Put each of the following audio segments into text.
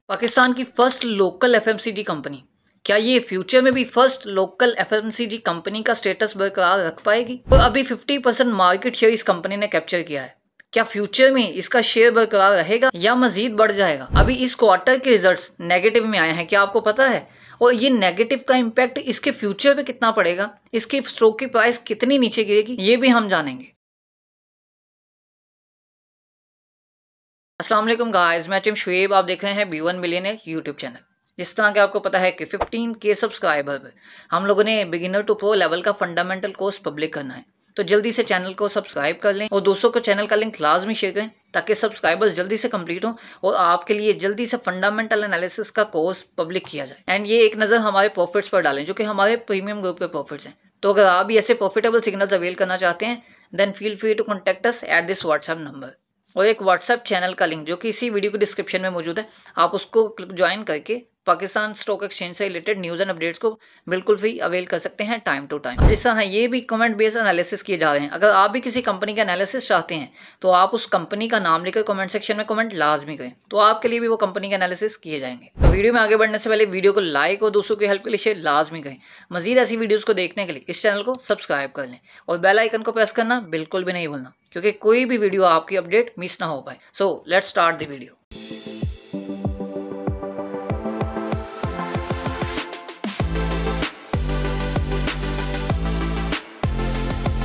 पाकिस्तान की first local FMCG company, क्या ये फ्यूचर में भी फर्स्ट लोकल एफएमसीजी कंपनी का स्टेटस बरकरार रख पाएगी? तो अभी 50% मार्केट शेयर इस कंपनी ने कैप्चर किया है। क्या फ्यूचर में इसका शेयर बरकरार रहेगा या मजीद बढ़ जाएगा? अभी इस क्वार्टर के रिजल्ट्स नेगेटिव में आए हैं, क्या आपको पता है? और ये नेगेटिव का इम्पैक्ट इसके फ्यूचर पे कितना पड़ेगा, इसकी स्टॉक की प्राइस कितनी नीचे गिरेगी, ये भी हम जानेंगे। अस्सलाम वालेकुम गाइस, मैं टीम शुएब, आप देख रहे हैं B1 मिलियनेयर यूट्यूब चैनल। जिस तरह के आपको पता है कि 15K सब्सक्राइबर पर हम लोगों ने बिगिनर टू प्रो लेवल का फंडामेंटल कोर्स पब्लिक करना है, तो जल्दी से चैनल को सब्सक्राइब कर लें और दोस्तों को चैनल का लिंक लाजमी शेयर करें ताकि सब्सक्राइबर्स जल्दी से कंप्लीट हों और आपके लिए जल्दी से फंडामेंटल एनालिसिस का कोर्स पब्लिक किया जाए। एंड ये एक नज़र हमारे प्रॉफिट्स पर डालें जो कि हमारे प्रीमियम ग्रुप के प्रॉफिट्स हैं। तो अगर आप भी ऐसे प्रॉफिटेबल सिग्नल्स अवेल करना चाहते हैं then feel free to contact us at this WhatsApp number. और एक व्हाट्सएप चैनल का लिंक जो कि इसी वीडियो के डिस्क्रिप्शन में मौजूद है, आप उसको ज्वाइन करके पाकिस्तान स्टॉक एक्सचेंज से रिलेटेड न्यूज़ एंड अपडेट्स को बिल्कुल फ्री अवेल कर सकते हैं टाइम टू टाइम। जिस तरह ये भी कमेंट बेस्ड एनालिसिस किए जा रहे हैं, अगर आप भी किसी कंपनी का एनालिसिस चाहते हैं तो आप उस कंपनी का नाम लेकर कमेंट सेक्शन में कमेंट लाजमी करें, तो आपके लिए भी वो कंपनी का एनालिसिस किए जाएंगे। तो वीडियो में आगे बढ़ने से पहले वीडियो को लाइक और दोस्तों की हेल्प के लिए शेयर लाजमी करें। मजीद ऐसी वीडियोज़ को देखने के लिए इस चैनल को सब्सक्राइब कर लें और बेल आइकन को प्रेस करना बिल्कुल भी नहीं भूलना, क्योंकि कोई भी वीडियो आपकी अपडेट मिस ना हो पाए। So let's start the video.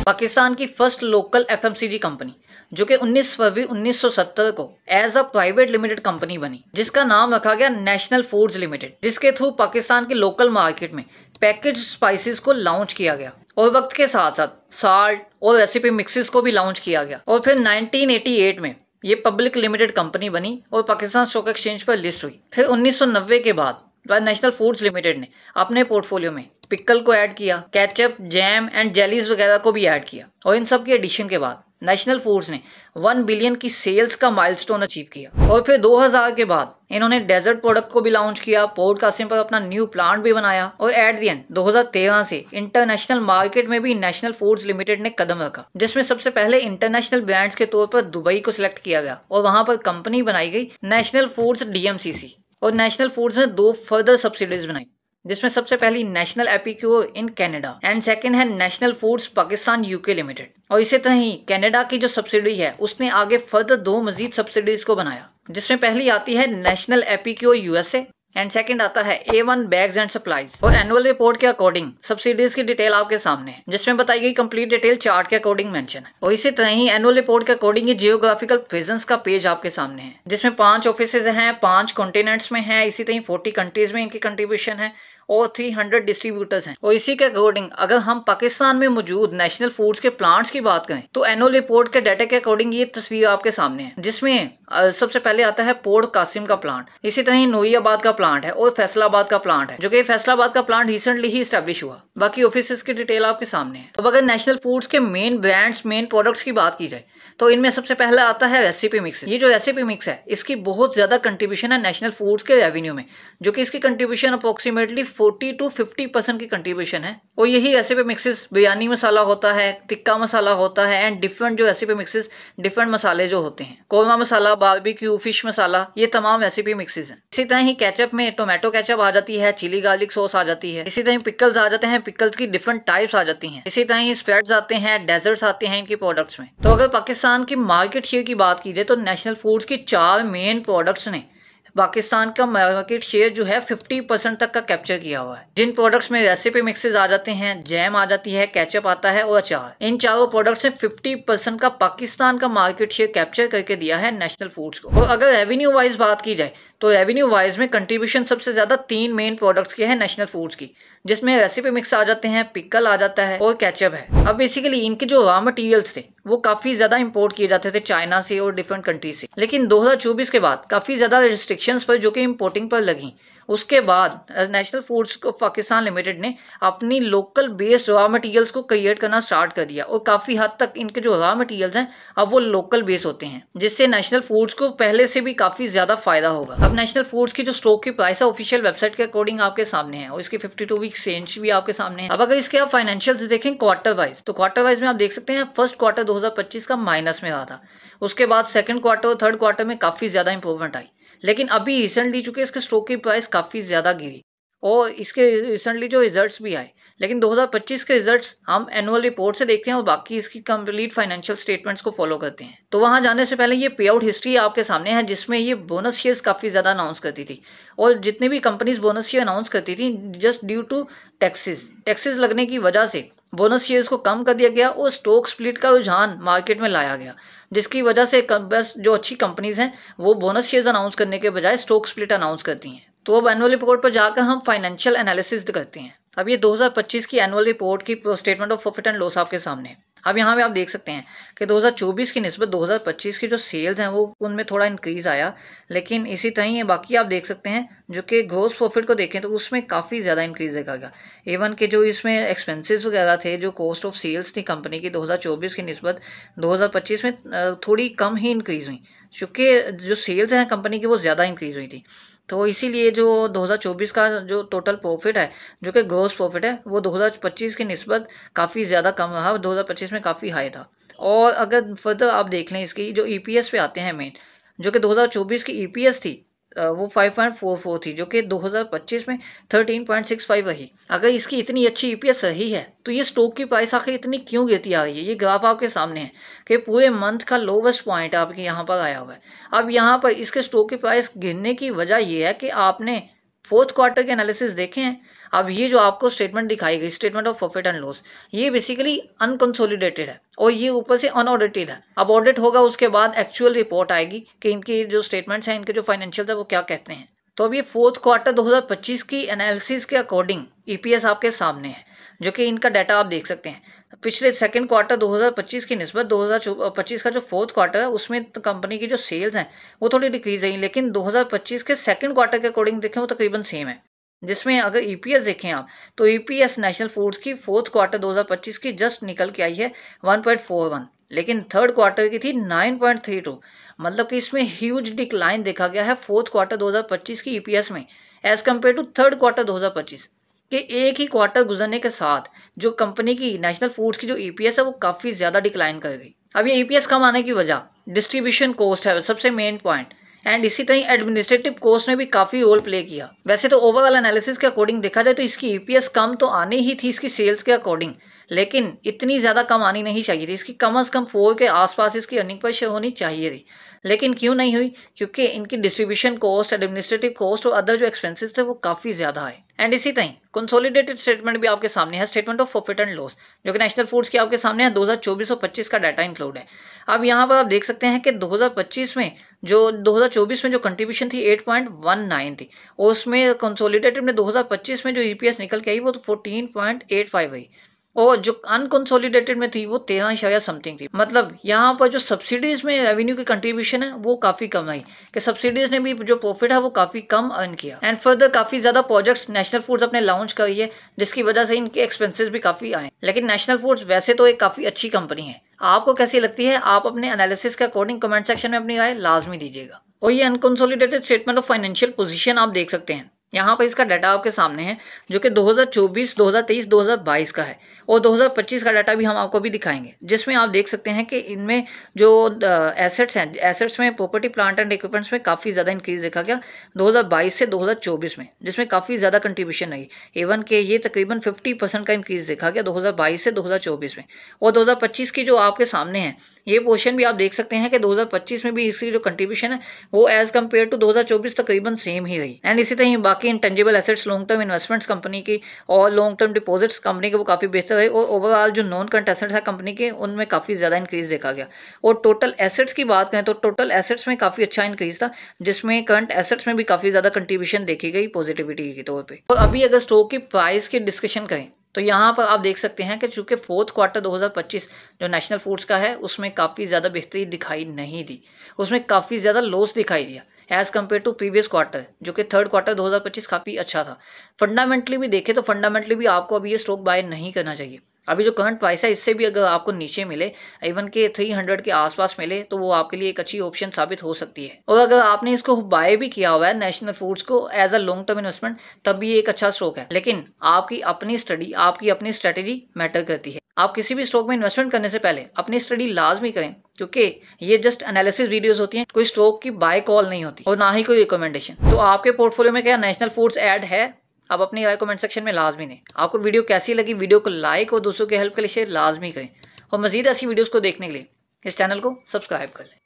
Pakistan की फर्स्ट लोकल एफएमसीजी कंपनी जो कि 19 फरवरी 1970 को as a private limited company बनी, जिसका नाम रखा गया नेशनल फूड्स लिमिटेड, जिसके थ्रू पाकिस्तान की लोकल मार्केट में पैकेज स्पाइसेस को लॉन्च किया गया और वक्त के साथ साथ साल्ट और रेसिपी मिक्सेस को भी लॉन्च किया गया। और फिर 1988 में ये पब्लिक लिमिटेड कंपनी बनी और पाकिस्तान स्टॉक एक्सचेंज पर लिस्ट हुई। फिर 1990 के बाद नेशनल फूड्स लिमिटेड ने अपने पोर्टफोलियो में पिकल को ऐड किया, केचप, जैम एंड जेलीज वगैरह को भी ऐड किया और इन सब के एडिशन के बाद नेशनल फूड्स ने 1 बिलियन की सेल्स का माइलस्टोन अचीव किया। और फिर 2000 के बाद इन्होंने डेजर्ट प्रोडक्ट को भी लॉन्च किया, पोर्ट कासिम पर अपना न्यू प्लांट भी बनाया और एट द एंड 2013 से इंटरनेशनल मार्केट में भी नेशनल फूड्स लिमिटेड ने कदम रखा, जिसमें सबसे पहले इंटरनेशनल ब्रांड्स के तौर पर दुबई को सिलेक्ट किया गया और वहां पर कंपनी बनाई गई नेशनल फूड्स DMCC। और नेशनल फूड्स ने 2 फर्दर सब्सिडीज बनाई, जिसमें सबसे पहली national Epicure in Canada and second है national foods Pakistan UK limited. और इसी तरह ही कनाडा की जो सब्सिडी है उसने आगे फर्दर 2 मजीद सब्सिडीज को बनाया, जिसमें पहली आती है national epicure USA and second आता है A1 बैग्स एंड सप्लाईज। और एनुअल रिपोर्ट के अकॉर्डिंग सब्सिडीज की डिटेल आपके सामने है, जिसमें बताई गई कंप्लीट डिटेल चार्ट के अकॉर्डिंग मेंशन है। और इसी तरह ही एनुअल रिपोर्ट के अकॉर्डिंग ये जियोग्राफिकल प्रेजेंस का पेज आपके सामने है, जिसमें 5 ऑफिसेज हैं, 5 कॉन्टिनेंट्स में हैं, इसी तरह 40 कंट्रीज में इनकी कंट्रीब्यूशन है और 300 डिस्ट्रीब्यूटर्स हैं। और इसी के अकॉर्डिंग अगर हम पाकिस्तान में मौजूद नेशनल फूड्स के प्लांट्स की बात करें तो एनुअल रिपोर्ट के डाटा के अकॉर्डिंग ये तस्वीर आपके सामने है, जिसमें सबसे पहले आता है पोर्ट कासिम का प्लांट, इसी तरह ही नूरियाबाद का प्लांट है और फैसलाबाद का प्लांट है, जो कि फैसलाबाद का प्लांट रिसेंटली ही स्टैब्लिश हुआ। बाकी ऑफिसेज की डिटेल आपके सामने है। तो अगर नेशनल फूड्स के मेन ब्रांड्स, मेन प्रोडक्ट्स की बात की जाए तो इनमें सबसे पहला आता है रेसिपी मिक्स। ये जो रेसिपी मिक्स है इसकी बहुत ज्यादा कंट्रीब्यूशन है नेशनल फूड्स के रेवेन्यू में, जो कि इसकी कंट्रीब्यूशन अप्रोक्सीमेटली 40 to 50% की कंट्रीब्यूशन है। और यही रेसिपी मिक्सेस बिरयानी मसाला होता है, टिक्का मसाला होता है एंड डिफरेंट जो रेसिपी मिक्सेस, डिफरेंट मसाले जो होते हैं, कोरमा मसाला, बारबेक्यू, फिश मसाला, ये तमाम रेसिपी मिक्सेस हैं। इसी तरह ही केचप में टोमेटो केचप आ जाती है, चिली गार्लिक सॉस आ जाती है, इसी तरह पिकल्स आ जाते हैं, पिकल्स की डिफरेंट टाइप्स आ जाती हैं, इसी तरह ही स्प्रेड्स आते हैं, डेजर्ट्स आते हैं इनकी प्रोडक्ट्स में। तो अगर पाकिस्तान की मार्केट शेयर की बात की जाए तो नेशनल फूड्स की 4 मेन प्रोडक्ट्स ने पाकिस्तान का मार्केट शेयर जो है 50% तक का कैप्चर किया हुआ है। जिन प्रोडक्ट्स में रेसिपी मिक्सेस आ जाते हैं, जैम आ जाती है, केचप आता है और अचार, इन चारों प्रोडक्ट्स ने 50% का पाकिस्तान का मार्केट शेयर कैप्चर करके दिया है नेशनल फूड्स को। और अगर रेवेन्यू वाइज बात की जाए तो रेवेन्यू वाइज में कंट्रीब्यूशन सबसे ज्यादा 3 मेन प्रोडक्ट्स की है नेशनल फूड्स की, जिसमें रेसिपी मिक्स आ जाते हैं, पिकल आ जाता है और केचप है। अब बेसिकली इनके जो रॉ मटेरियल्स थे वो काफी ज्यादा इंपोर्ट किए जाते थे चाइना से और डिफरेंट कंट्री से, लेकिन 2024 के बाद काफी ज्यादा रिस्ट्रिक्शंस पर जो कि इंपोर्टिंग पर लगी, उसके बाद नेशनल फूड्स पाकिस्तान लिमिटेड ने अपनी लोकल बेस्ड रॉ मटेरियल्स को क्रिएट करना स्टार्ट कर दिया और काफी हद तक इनके जो रॉ मटेरियल्स हैं अब वो लोकल बेस होते हैं, जिससे नेशनल फूड्स को पहले से भी काफी ज्यादा फायदा होगा। अब नेशनल फूड्स की जो स्टॉक की प्राइस है ऑफिशियल वेबसाइट के अकॉर्डिंग आपके सामने है और इसकी 52 वीक रेंज भी आपके सामने है। अब अगर इसके आप फाइनेंशियल्स देखें क्वार्टर वाइज, तो क्वार्टर वाइज में आप देख सकते हैं फर्स्ट क्वार्टर 2025 का माइनस में रहा था, उसके बाद सेकंड क्वार्टर और थर्ड क्वार्टर में काफी ज्यादा इंप्रूवमेंट आई, लेकिन अभी रिसेंटली चूंकि इसके स्टॉक की प्राइस काफ़ी ज़्यादा गिरी और इसके रिसेंटली जो रिजल्ट्स भी आए, लेकिन 2025 के रिजल्ट्स हम एनुअल रिपोर्ट से देखते हैं और बाकी इसकी कंप्लीट फाइनेंशियल स्टेटमेंट्स को फॉलो करते हैं। तो वहां जाने से पहले ये पे आउट हिस्ट्री आपके सामने है, जिसमें ये बोनस शेयर्स काफ़ी ज़्यादा अनाउंस करती थी और जितनी भी कंपनीज बोनस शेयर अनाउंस करती थी, जस्ट ड्यू टू टैक्सेस लगने की वजह से बोनस शेयर्स को कम कर दिया गया और स्टॉक स्प्लिट का रुझान मार्केट में लाया गया, जिसकी वजह से बस जो अच्छी कंपनीज हैं वो बोनस शेयर्स अनाउंस करने के बजाय स्टॉक स्प्लिट अनाउंस करती हैं। तो अब एनुअल रिपोर्ट पर जाकर हम फाइनेंशियल एनालिसिस करते हैं। अब ये 2025 की एनुअल रिपोर्ट की statement of profit and loss आपके सामने है। अब यहाँ पे आप देख सकते हैं कि 2024 की निस्बत 2025 की जो सेल्स हैं वो उनमें थोड़ा इंक्रीज आया, लेकिन इसी तरह ही बाकी आप देख सकते हैं जो कि ग्रॉस प्रॉफिट को देखें तो उसमें काफ़ी ज़्यादा इंक्रीज देखा गया। इवन के जो इसमें एक्सपेंसेस वगैरह थे, जो कॉस्ट ऑफ सेल्स थी कंपनी की 2024 की निस्बत 2025 में थोड़ी कम ही इंक्रीज हुई, क्योंकि जो सेल्स हैं कंपनी की वो ज़्यादा इंक्रीज हुई थी। तो इसीलिए जो 2024 का जो टोटल प्रॉफिट है, जो कि ग्रॉस प्रॉफिट है, वो 2025 की निस्बत काफ़ी ज़्यादा कम रहा, 2025 में काफ़ी हाई था। और अगर फर्दर आप देख लें इसकी जो ईपीएस पे आते हैं मेन, जो कि 2024 की ईपीएस थी वो 5.44 थी, जो कि 2025 में 13.65 रही। अगर इसकी इतनी अच्छी ईपीएस रही है तो ये स्टॉक की प्राइस आखिर इतनी क्यों गिरती आ रही है? ये ग्राफ आपके सामने है कि पूरे मंथ का लोवेस्ट पॉइंट आपके यहाँ पर आया हुआ है। अब यहाँ पर इसके स्टॉक की प्राइस गिरने की वजह ये है कि आपने फोर्थ क्वार्टर के एनालिसिस देखे हैं। अब ये जो आपको स्टेटमेंट दिखाई गई, statement of profit and loss, ये बेसिकली अनकंसोलिडेटेड है और ये ऊपर से अनऑडिटेड है। अब ऑडिट होगा उसके बाद एक्चुअल रिपोर्ट आएगी कि इनकी जो स्टेटमेंट्स हैं, इनके जो फाइनेंशियल्स है वो क्या कहते हैं। तो अब ये फोर्थ क्वार्टर 2025 की एनालिसिस के अकॉर्डिंग ईपीएस आपके सामने है, जो कि इनका डाटा आप देख सकते हैं। पिछले सेकंड क्वार्टर 2025 की निस्बत 2025 का जो फोर्थ क्वार्टर है उसमें तो कंपनी की जो सेल्स हैं वो थोड़ी डिक्रीज रही, लेकिन 2025 के सेकंड क्वार्टर के अकॉर्डिंग देखें वो तकरीबन सेम है। जिसमें अगर ईपीएस देखें आप तो ईपीएस नेशनल फूड्स की फोर्थ क्वार्टर 2025 की जस्ट निकल के आई है 1.41, लेकिन थर्ड क्वार्टर की थी 9.32। मतलब कि इसमें ह्यूज डिक्लाइन देखा गया है फोर्थ क्वार्टर 2025 की ईपीएस में as compare to third quarter 2025 के। एक ही क्वार्टर गुजरने के साथ जो कंपनी की नेशनल फूड्स की जो ईपीएस है वो काफ़ी ज़्यादा डिक्लाइन कर गई। अब ये ईपीएस कम आने की वजह डिस्ट्रीब्यूशन कॉस्ट है सबसे मेन पॉइंट, एंड इसी तरह एडमिनिस्ट्रेटिव कॉस्ट ने भी काफ़ी रोल प्ले किया। वैसे तो ओवरऑल एनालिसिस के अकॉर्डिंग देखा जाए तो इसकी ईपीएस कम तो आनी ही थी इसकी सेल्स के अकॉर्डिंग, लेकिन इतनी ज़्यादा कम आनी नहीं चाहिए थी। इसकी कम से कम 4 के आसपास इसकी अर्निंग पर शो होनी चाहिए थी, लेकिन क्यों नहीं हुई? क्योंकि इनकी डिस्ट्रीब्यूशन कॉस्ट, एडमिनिस्ट्रेटिव कॉस्ट और अदर जो एक्सपेंसेस थे वो काफ़ी ज़्यादा आए। एंड इसी तरह कंसोलिडेटेड स्टेटमेंट भी आपके सामने है, statement of profit and loss, जो कि नेशनल फूड्स की आपके सामने है। 2024 और 25 का डाटा इंक्लूड है। अब यहाँ पर आप देख सकते हैं कि 2025 में जो 2024 में जो कंट्रीब्यूशन थी 8.19 थी, और उसमें कंसोलिडेटेड में 2025 में जो ईपीएस निकल के आई वो तो 14.85 रही, और जो अनकंसोलिडेटेड में थी वो 13 समथिंग थी। मतलब यहाँ पर जो सब्सिडीज में रेवेन्यू की कंट्रीब्यूशन है वो काफी कम आई, कि सब्सिडीज ने भी जो प्रॉफिट है वो काफी कम अर्न किया। एंड फर्दर काफी ज्यादा प्रोजेक्ट्स नेशनल फूड्स अपने लॉन्च करी है, जिसकी वजह से इनके एक्सपेंसेस भी काफी आए। लेकिन नेशनल फूड्स वैसे तो एक काफी अच्छी कंपनी है। आपको कैसी लगती है? आप अपने एनालिसिस के अकॉर्डिंग कमेंट सेक्शन में अपनी राय लाजमी दीजिएगा। और ये unconsolidated statement of financial position आप देख सकते हैं। यहाँ पर इसका डाटा आपके सामने है, जो कि 2024, 2023, 2022 का है, और 2025 का डाटा भी हम आपको भी दिखाएंगे, जिसमें आप देख सकते हैं कि इनमें जो एसेट्स हैं, एसेट्स में प्रॉपर्टी प्लांट एंड इक्विपमेंट्स में काफ़ी ज़्यादा इंक्रीज देखा गया 2022 से 2024 में, जिसमें काफ़ी ज़्यादा कंट्रीब्यूशन रही। इवन के ये तकरीबन 50% का इंक्रीज देखा गया 2022 से 2024 में। और 2025 की जो आपके सामने है ये पोर्शन भी आप देख सकते हैं कि 2025 में भी इसकी जो कंट्रीब्यूशन है वो एज कम्पेयर टू 2024 तकरीबन सेम ही रही। एंड इसी तरह बाकी intangible assets, long term investments company की और लॉन्ग टर्म डिपॉजिट्स कंपनी के वो काफ़ी बेहतर है, और ओवरऑल जो नॉन करंट एसेट्स है कंपनी के उनमें काफ़ी ज़्यादा इंक्रीज देखा गया। और टोटल एसेट्स की बात करें तो टोटल एसेट्स में काफ़ी अच्छा इंक्रीज था, जिसमें करंट एसेट्स में भी काफ़ी ज़्यादा कंट्रीब्यूशन देखी गई पॉजिटिविटी के तौर पर। और अभी अगर स्टॉक की प्राइस की डिस्कशन करें तो यहाँ पर आप देख सकते हैं कि चूंकि फोर्थ क्वार्टर 2025 जो नेशनल फूड्स का है उसमें काफ़ी ज़्यादा बेहतरी दिखाई नहीं दी, उसमें काफ़ी ज़्यादा लॉस दिखाई दिया as compare to previous quarter, जो कि थर्ड क्वार्टर 2025 काफ़ी अच्छा था। फंडामेंटली भी देखें तो फंडामेंटली भी आपको अभी ये स्टॉक बाय नहीं करना चाहिए, अभी जो करंट प्राइस है इससे भी अगर आपको नीचे मिले, इवन के 300 के आसपास मिले, तो वो आपके लिए एक अच्छी ऑप्शन साबित हो सकती है। और अगर आपने इसको बाय भी किया हुआ है नेशनल फूड्स को as a long term investment, तब भी एक अच्छा स्टॉक है। लेकिन आपकी अपनी स्टडी, आपकी अपनी स्ट्रेटेजी मैटर करती है। आप किसी भी स्टॉक में इन्वेस्टमेंट करने से पहले अपनी स्टडी लाजमी करें, क्योंकि ये जस्ट एनालिसिस वीडियोस होती हैं, कोई स्टॉक की बाय कॉल नहीं होती और ना ही कोई रिकमेंडेशन। तो आपके पोर्टफोलियो में क्या नेशनल फूड्स ऐड है? आप अपनी राय कमेंट सेक्शन में लाजमी दें। आपको वीडियो कैसी लगी, वीडियो को लाइक और दूसरों की हेल्प के लिए शेयर लाजमी करें। और मजीद ऐसी वीडियोस को देखने के लिए इस चैनल को सब्सक्राइब कर लें।